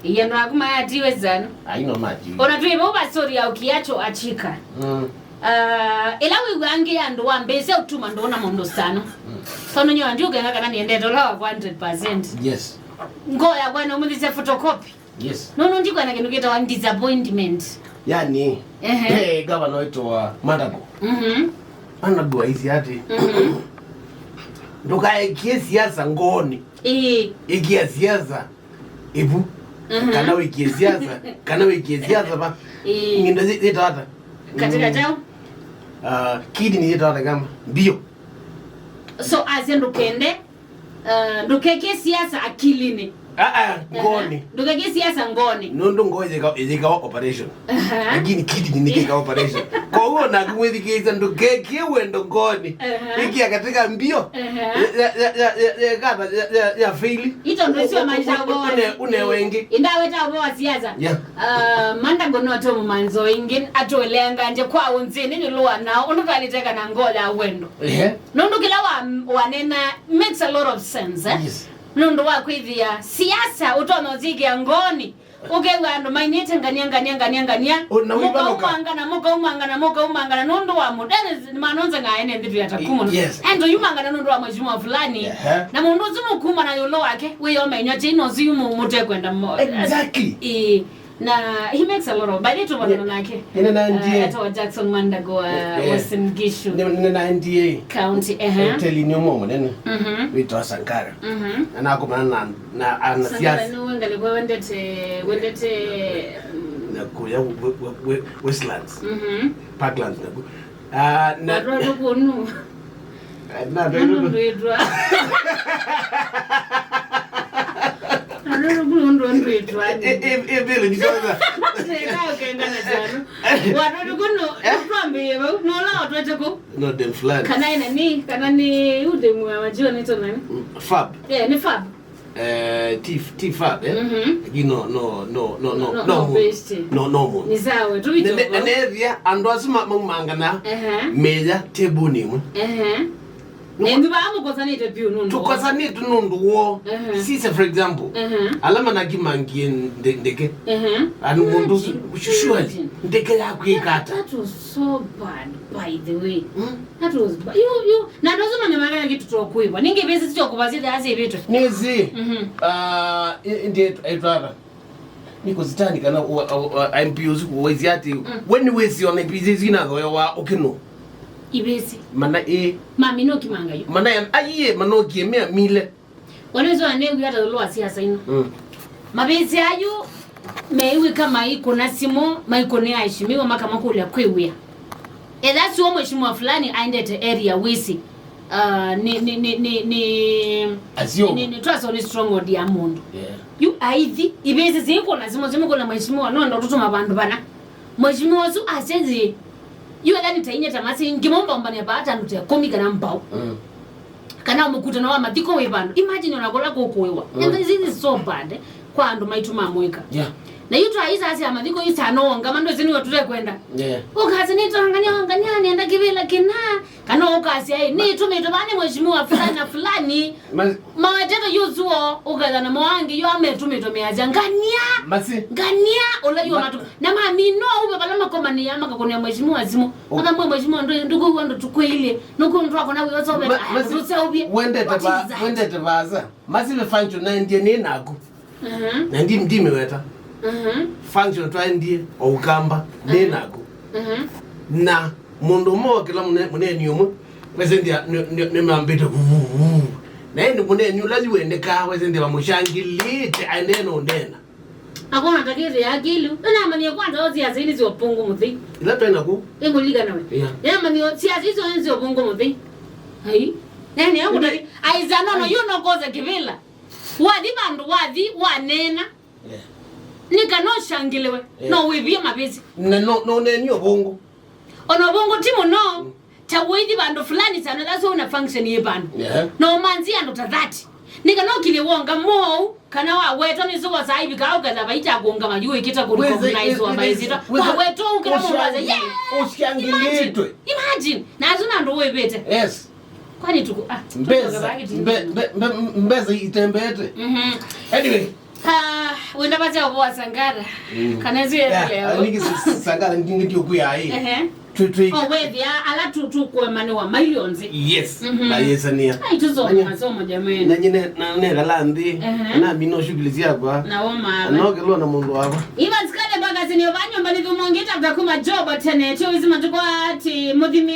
Yendo akuma atiwe zana. Aino maji. Ona tuwe boba story ya ukiacho achika. Ela wiwangi Andu wambese utuma ndona mondo sana. Sono nyo Andu genga kana niende dola 100%. Yes. Ngoya bwana umulise photocopy. Yes. No ndiko na kinuketa one disappointment. Yani gavana wetu wa Mandago. Mandago hizi hati. Ndoka siasa ngoni. Ikia siasa ibu. Kana wiki siasa ba. Nginda zita hata. Katika chao? Kidi ni zita hata kama bio. So azendo kende ndokeke siasa akilini. Ngoni. Ndokeke siasa ngoni. Nondo ngoje izika operation. Lakini kidi ni nika operation. Kwa hiyo na kumwidhikiza ndokeke wendo ngoni. Iki katika mbio. Ya faili. Ito ndo sio maisha ngoni. Une wengi. Indaweta obo siasa. Mandago no to manzo ingin atolenga nje kwa unzini ni loa na unukaliteka na ngola wendo. Nondo kila wanena makes a lot of sense. Yes. Nondo wa kwithia siasa utono zigi ngoni ugewa ndo mainete ngania muka umanga nondo wa mudene manonza ngaene ndivi atakumo endo yumanga nondo wa mheshimiwa fulani na mundu zimukuma na yolo wake we yomenya tino zimu mute kwenda mo exactly na he makes a lot of by little one nake to Jackson Mandago Western Gishu na NDA county telling you mom nene we to Sankara na akomana na siasa no ngalikuwa wendete na kuya Westlands Parklands na ro kunu na ro vile nikaza no dem flat kana ni ude mwajua nito nani Fab ni Fab T Fab no ni sawa tu hicho nevia ando asima mangana meja tebuni mu Nendu ba amo kosanite piu nundu. Tukosanite nundu wo. Sise for example. Alama na kimangie ndeke. Anu mundu ushushuali. Ndeke ya kuikata. That was so bad by the way. That was bad. You na ndozo manyamanga kitu tokuiwa. Ninge bese sio kubazida hasi vitu. Nizi. Ndiye aitwara. Niko zitani kana MPOs kuwezi ati when we see on the zina wa okino. Ibesi. Mana mami no kimanga yo. Mana aye manoki emea mile. Wanezo anegu hata lo siasa ino. Mabezi ayo meiwe kama iko na simo maiko ne aishimiwa maka makule kwewia. That's why mheshimiwa fulani aendete area wisi. Ni trust on strong odi ya mundu. You aithi ibesi ziko na simo na mheshimiwa no ndo tutuma bandu bana. Mheshimiwa su asezi Iwe gani tainya tamasi ngimomba mbani baata nute komika na mbao. Kana umukuta na wa matiko webano. Imagine unakola kokoewa. This is so bad kwa ando maituma mweka. Na yuto aiza asi amadiko isano ngamando zini watule kwenda. Ukazi nito angania nienda kivila kina. Kana ukasi ai ni tumetobani mheshimiwa fulani na fulani. Mawateta yuzuo ukaza na mwangi yo ametumetomea ngania ola yo matu. Na mami no ube balama koma ni yama kakonia mheshimiwa zimo. Aka mheshimiwa ndugu wando tukwile. Nuko ndo akona wewe so be. Wende tebaza. Masive function na ndiye ni naku. Na ndime weta. Function twa ndiye okamba nenago na mundu mo kila muneni yomo wezendia ne mambeta na ndi muneni ulazi wende ka wezendia bamushangilite aneno ndena akona takiri akilu na mani kwanza ozi azini zopungu muthi ila tena ku engoliga nawe ya mani si azizo enzo pungu muthi hai nani yangu dai aizano no you no goza kivila wadi bandu wadi wanena nika no shangilewe no wibie mabezi no neni obongo ono bongo timo no tawidi bando fulani sana that's una function ye bando no manzi ando tadhati nika no kile wonga mo kana wa weto ni zuwa saibi ka ukaza baita gonga majuo ikita ko recognize wa baizita wa weto ukira mo baza ushangilitwe imagine na azuna ndo webete yes kwani tuko mbeza itembete anyway wenda bacha obo sangara. Kanezi leo. Niki sangara ndio kuya hii. Oh, wait, ala tu kuemani wa millions. Yes. Na yesania. Tuzo masomo jamani. Na nyine na galandi. Na bino shughuli zako. Na woma. Na kelo na mundu wako. Iba tsikale bagazini obanyo mbali vumongeta bakuma job atene. Cyo izima tukwa ati mudhimi